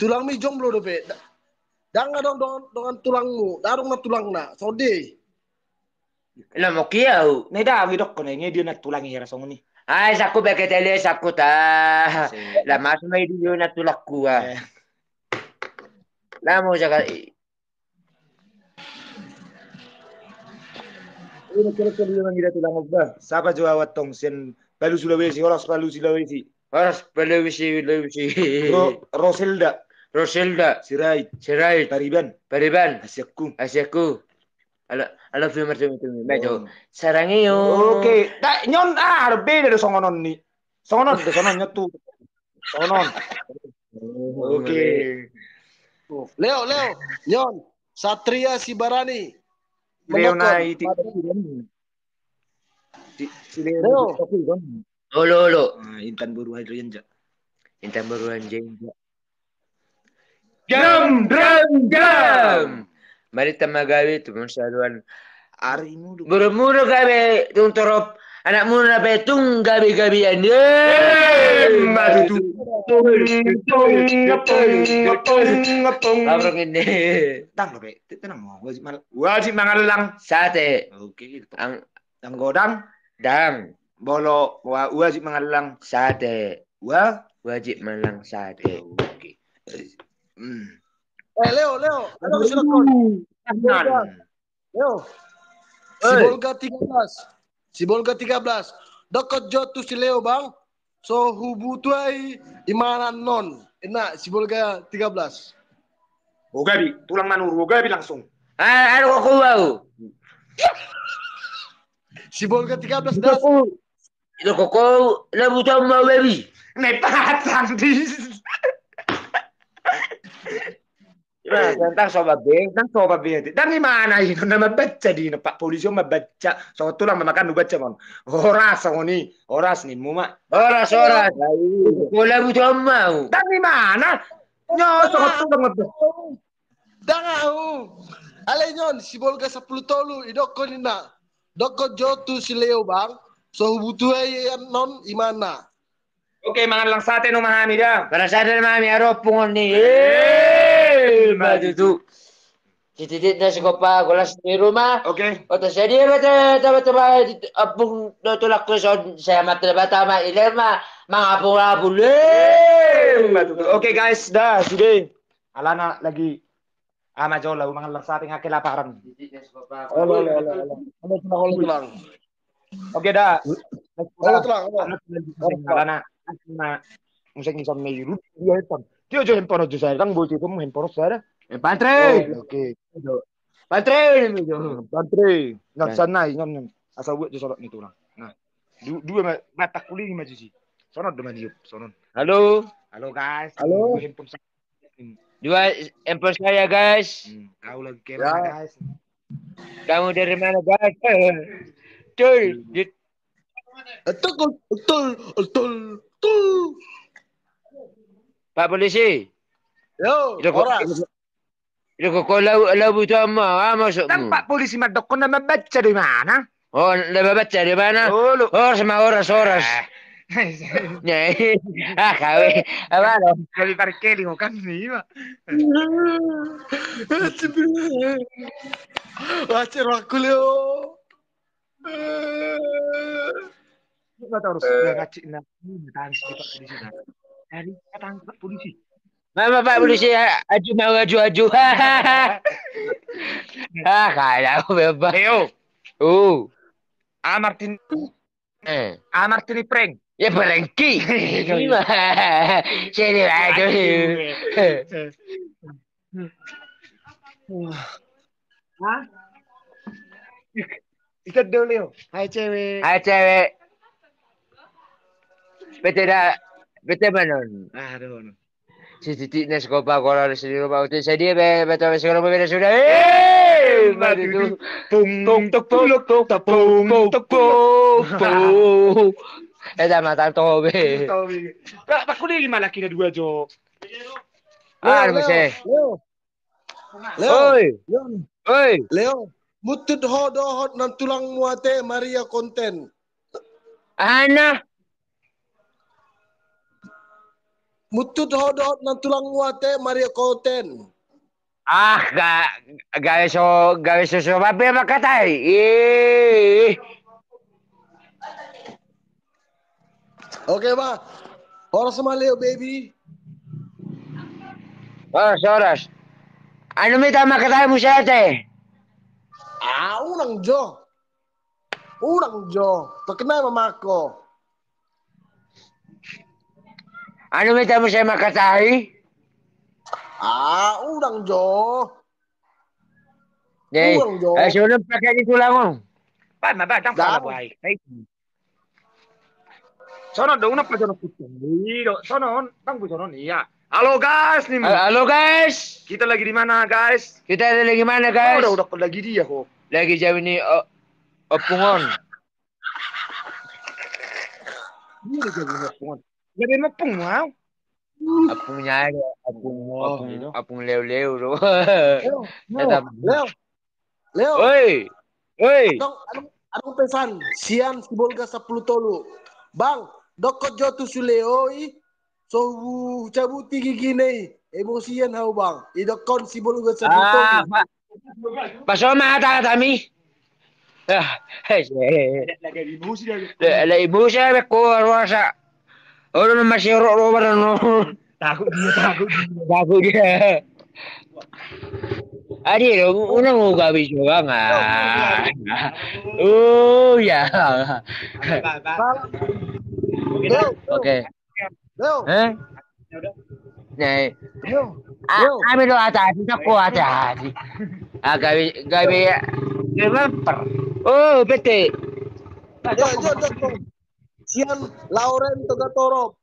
Tulang mi jomblo do be. Danga dong dengan tulangmu, darung na tulang na. Sode. Lah mo kiyaw. Naidagi dok ko na ngayon na tulang hira sa ni. Ay, saku beketele saku ta. Lah mas may diyo na tulak ko ah. Lah mo siya ka. Ini kira-kira yung ngira tulang mo ba? Sapa Jawa tong sen Palu Sulawesi, Horas Palu Sulawesi. Horas Sulawesi. Roselda. Sirait. Pariban. Asyaku. Ala film macam itu. Bajo. Sarang iyo. Oke. Da nyon harbe dari songonon ni. Songonon nyatu. Songonon. Oke. Leo, nyon. Satria Sibarani. Leo na iti. Leo. Olo. Intan Buruhan Renja. Jam. Mari tamagawi tu masaluan. Ari mudu. Buru-buru gawe tung torop. Anak muda pe tung gabi-gabian. Madu tu. Labrang ini. Tang pe. Tenang mo. Wajib mangalang sate. Oke. Ang godang dang. Bolo wajib mangalang sate. Wajib mangalang sate. Oke. Leo. Ano sila ko? Leo. Si Bolga 13. Dokot jotu si Leo bang. So hubutuai imanan non. Enak si Bolga 13. Gabi, tulang manur, Gabi langsung. Ano ko kuwaw? Si Bolga 13 das. Ito ko labutan mo baby. May patang di. Tentang sobat B. Dan gimana ini? Nama baca di Pak Polisi membaca. So tulang memakan baca mon. Oras nih muma. Oras. Bola butuh mau. Dan gimana? Nyo so tulang membaca. Dangau. Ale nyon si Bolga 10 tolu idoko nina. Doko jotu si Leo bang. So butuh non imana. Oke, mangan lang sate no mahami dah. Para sate no mahami aro pungon ni. Madu tu. Titit na si Kopa kulas di rumah. Oke. Oto saya dia bata apung tulak ko saya mata bata ma ilema mangapung-apung. Oke guys, dah sudah. Alana lagi ama jola mangan lang sate ngake laparan. Titit na si Kopa. Ano tulang. Oke dah. Tulang. Alana musik insan meru dia handphone. Dia aja handphone aja saya kan bocil kamu handphone saya. Pantre. Oke. Pantre. Nggak sana ingat asal buat jorok nih tulang. Nah, dua mata kuling maju sih. Sono deman yuk, sono. Halo guys. Halo. Dua handphone saya guys. Kau lagi kemana guys? Kamu dari mana guys? Betul. Pak Polisi. Yo, oras. Ito ko labutan mo, masuk mo. Pak Polisi madok ko na mabaca di mana? Oh, nababaca di mana? Oras. Nyai. Kawe. Apa lo? Kali parkeli mo kami, ma. Wacer aku Leo. Nggak tahu harus ngacik na tahan sedikit di sini. Dari tangkap polisi. Mama Pak Polisi aju. Kaya aku bebas. Leo. Martin. Martin prank. Ya perengki. Sini aja. Hah? Ikut dulu Leo. Hai cewek. Bete manon. Aduh. Si titik na sekopa kalau di sini rumah itu saya dia betul sekarang berbeda sudah. Mati tu. Pung tepung. Mata tobe. Pak kulit gimana kira dua jo? Leo. Mutut hot nan tulang muate Maria konten. Ana. Mutut hodot ng tulang wate Maria Koten. Ah, gawe so babe makatay. Okay ba? Oras sa maliw, baby. Oras. Ano may tama makatay mo siya ate? Unang Jo. Pagkana mamako. Ano may tama siya makatay? Unang Jo. Deh, Unang Jo. sunod pa kayo dito lang oh. Tang pala buhay. Sono una pagano putino. Sono tanggu sono iya. Halo guys, nih. Halo guys. Kita lagi di mana guys? Kita lagi mana guys? Udah lagi dia kok. Lagi jauh ini opungon. Ini lagi opungon. Jadi ngepung wow. Apungnya apung leo. Leo. Oi. Anong pesan? Sian si Bolga sa Plutolo. Bang, dokot jotu suleoi. So cabuti gigine. Emosian hau bang. Idokon si Bolga sa Plutolo. Pasoma ata kami. Lagi ibu saya ko rasa. Orang masih rok Takut dia. Adi, una mau gabi juga nggak? Oh ya. Oke. Leo. Nih. Kami lo hati-hati, aku hati-hati. Gabi lemper. Oh, bete. Sian Lauren Togatoro.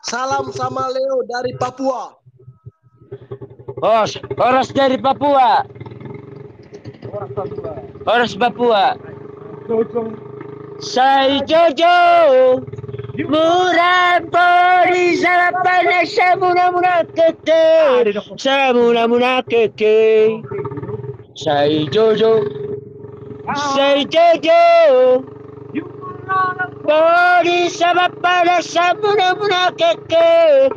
Salam sama Leo dari Papua. Horas dari Papua. Horas Papua. Saya Jojo. Murah pori salapan samuna keke. Saya Jojo. Pori salapan samuna keke.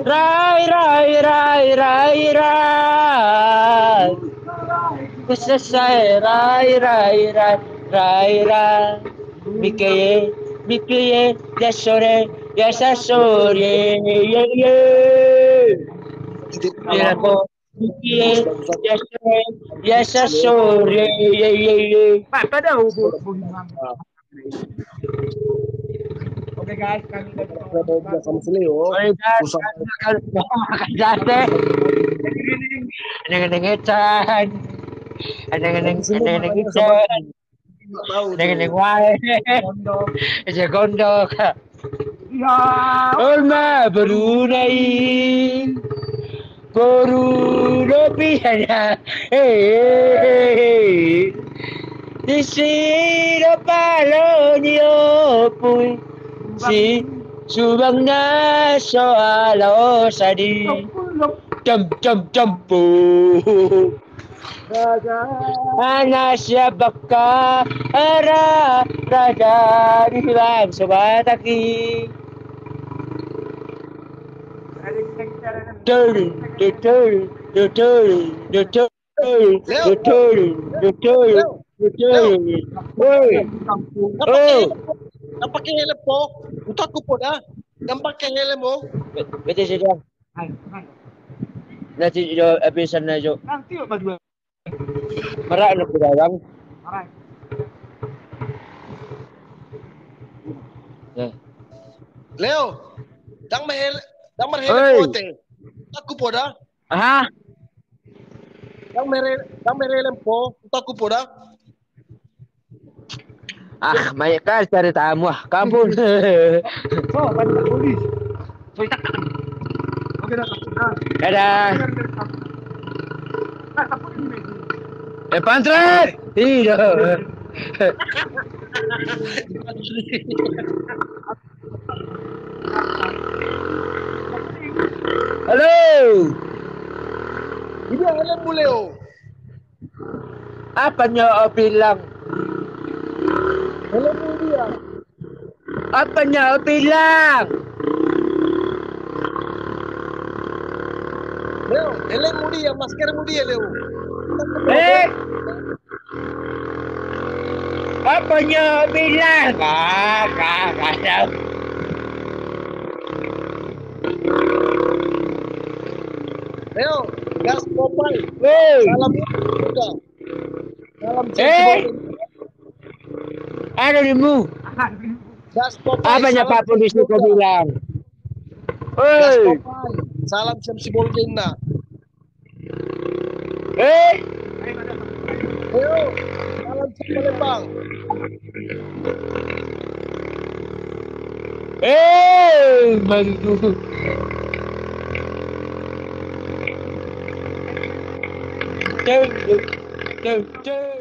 Rai. Selesai rai. Mikeye, ya sore. Ya sore. Pada Oke guys, kami sama si Leo. Neng wae. Aja gondok. Olma Brunei. Piana. Di sini palonio pui. Si subang na soalo sadi. Jump. Ana siapa ka raja di bang sobataki. Pakai helm po. Utak ko po na. Pakai helm mo. Bete sudah. Nanti jo episode na jo. Nanti berdua. Merak nak berang. Leo, dang marhelem po te. Utak ko po na. Aha. Dang marhelem po. Utak ko po na. Banyak kali cari tamu kampung. Banyak polis. Oke, Dadah. Pantret. Tidak. Halo. Ini helm mo, Leo. Apa nyo bilang? Helm mo dia. Apanya bilang? Leo, helm mo dia, masker mo dia, Leo. Apanya bilang? Kak. Leo, gas Popeye. Salam juga. Salam Ano ni mo? Gas Popeye. Apanya Salam Pak Polisi ko bilang? Gas Popeye. Salam si Bolgen na. Leo, salam si Palembang. Maludu. Ceng.